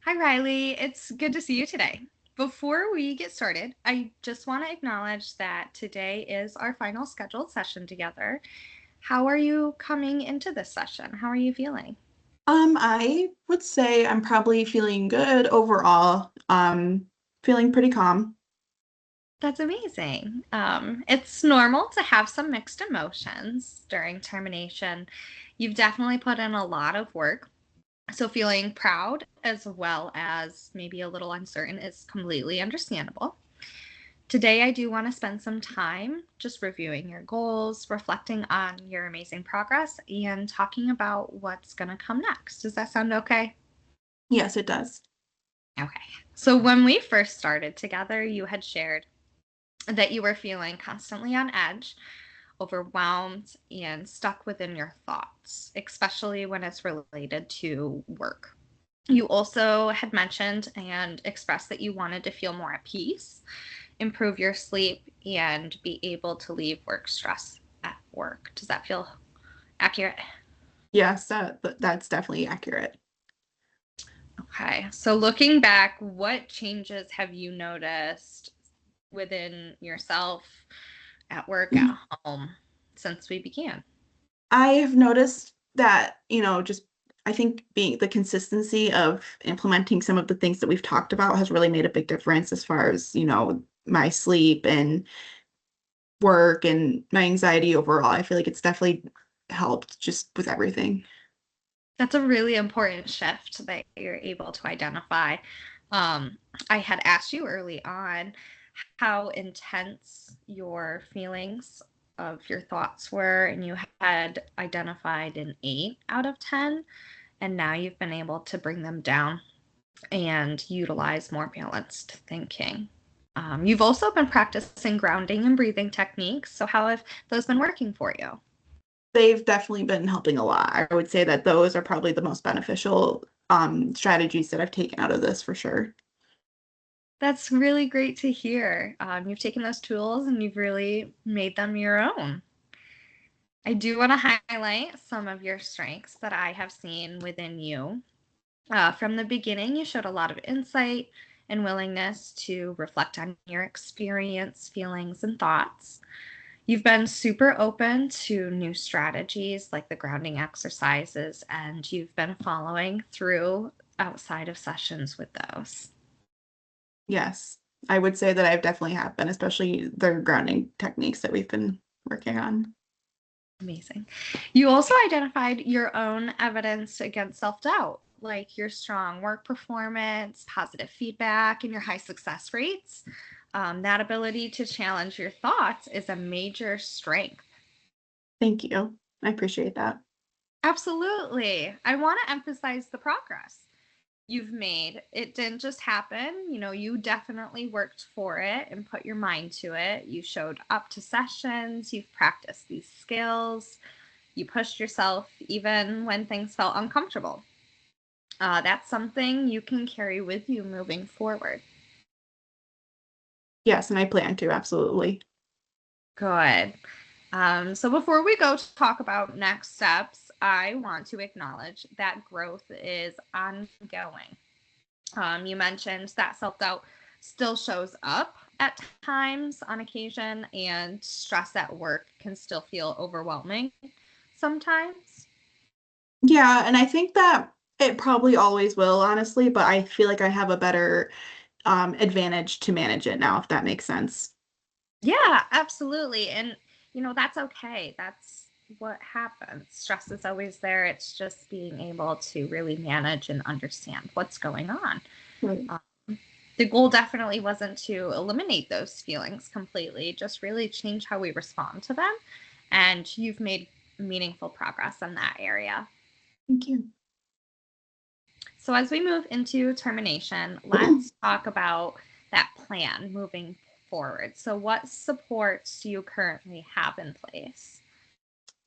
Hi, Riley. It's good to see you today. Before we get started, I just want to acknowledge that today is our final scheduled session together. How are you coming into this session? How are you feeling? I would say I'm probably feeling good overall. Feeling pretty calm. That's amazing. It's normal to have some mixed emotions during termination. You've definitely put in a lot of work. So, feeling proud as well as maybe a little uncertain is completely understandable. Today, I do want to spend some time just reviewing your goals, reflecting on your amazing progress, and talking about what's going to come next. Does that sound okay? Yes, it does. Okay. So, when we first started together, you had shared that you were feeling constantly on edge, overwhelmed, and stuck within your thoughts, especially when it's related to work. You also had mentioned and expressed that you wanted to feel more at peace, improve your sleep, and be able to leave work stress at work. Does that feel accurate? Yes, that's definitely accurate. Okay. So looking back, what changes have you noticed within yourself, at work, at home since we began? I've noticed that, just I think being the consistency of implementing some of the things that we've talked about has really made a big difference as far as, my sleep and work and my anxiety overall. I feel like it's definitely helped just with everything. That's a really important shift that you're able to identify. Um, I had asked you early on how intense your feelings of your thoughts were, and you had identified an 8 out of 10, and now you've been able to bring them down and utilize more balanced thinking. You've also been practicing grounding and breathing techniques. So, how have those been working for you? They've definitely been helping a lot. I would say that those are probably the most beneficial strategies that I've taken out of this for sure. That's really great to hear. You've taken those tools and you've really made them your own. I do want to highlight some of your strengths that I have seen within you. From the beginning, you showed a lot of insight and willingness to reflect on your experience, feelings, and thoughts. You've been super open to new strategies like the grounding exercises, and you've been following through outside of sessions with those. Yes, I would say that I've definitely have been, especially the grounding techniques that we've been working on. Amazing. You also identified your own evidence against self doubt, like your strong work performance, positive feedback, and your high success rates. That ability to challenge your thoughts is a major strength. Thank you. I appreciate that. Absolutely. I want to emphasize the progress you've made. It didn't just happen. You definitely worked for it and put your mind to it. You showed up to sessions, you've practiced these skills, you pushed yourself even when things felt uncomfortable. That's something you can carry with you moving forward. Yes, and I plan to, absolutely. Good. So before we go to talk about next steps, I want to acknowledge that growth is ongoing. You mentioned that self doubt still shows up at times on occasion, and stress at work can still feel overwhelming sometimes. Yeah, and I think that it probably always will, honestly, but I feel like I have a better advantage to manage it now, if that makes sense. Yeah, absolutely. And, that's okay. That's what happens. Stress is always there. It's just being able to really manage and understand what's going on. Right. Um, the goal definitely wasn't to eliminate those feelings completely, just really change how we respond to them. And you've made meaningful progress in that area. Thank you. So, as we move into termination, let's talk about that plan moving forward. So, what supports do you currently have in place?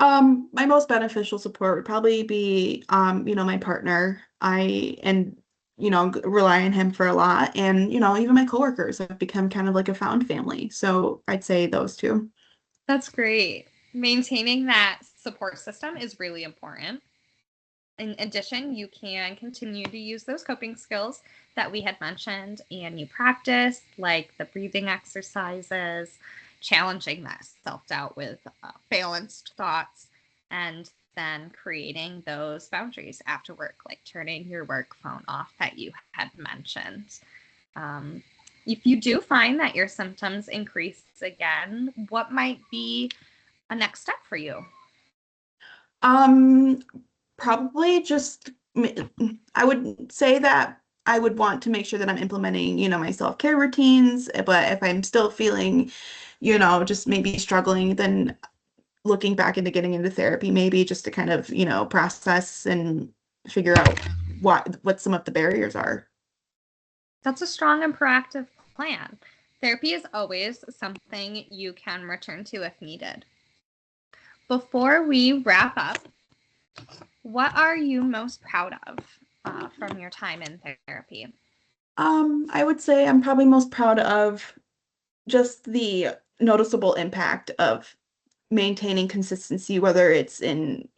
My most beneficial support would probably be, my partner. Rely on him for a lot. And, even my coworkers have become kind of like a found family. So I'd say those two. That's great. Maintaining that support system is really important. In addition, you can continue to use those coping skills that we had mentioned, and you practice like the breathing exercises, challenging that self doubt with balanced thoughts, and then creating those boundaries after work, like turning your work phone off that you had mentioned. Um, if you do find that your symptoms increase again, what might be a next step for you? Um, Probably just, I would say that I would want to make sure that I'm implementing, my self-care routines. But if I'm still feeling, just maybe struggling, then looking back into getting into therapy, maybe just to kind of, process and figure out what some of the barriers are. That's a strong and proactive plan. Therapy is always something you can return to if needed. Before we wrap up, what are you most proud of from your time in therapy? I would say I'm probably most proud of just the noticeable impact of maintaining consistency, whether it's in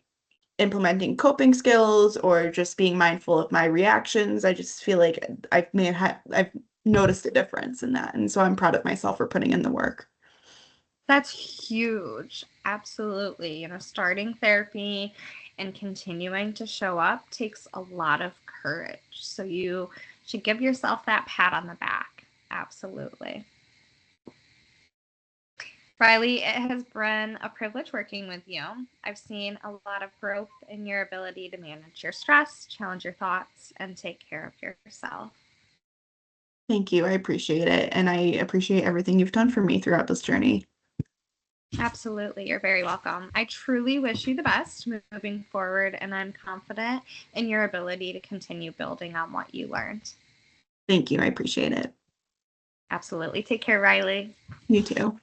implementing coping skills or just being mindful of my reactions. I just feel like I've noticed a difference in that. And so I'm proud of myself for putting in the work. That's huge. Absolutely. Starting therapy and continuing to show up takes a lot of courage. So you should give yourself that pat on the back. Absolutely. Riley, it has been a privilege working with you. I've seen a lot of growth in your ability to manage your stress, challenge your thoughts, and take care of yourself. Thank you. I appreciate it. And I appreciate everything you've done for me throughout this journey. Absolutely. You're very welcome. I truly wish you the best moving forward, and I'm confident in your ability to continue building on what you learned. Thank you. I appreciate it. Absolutely. Take care, Riley. You too.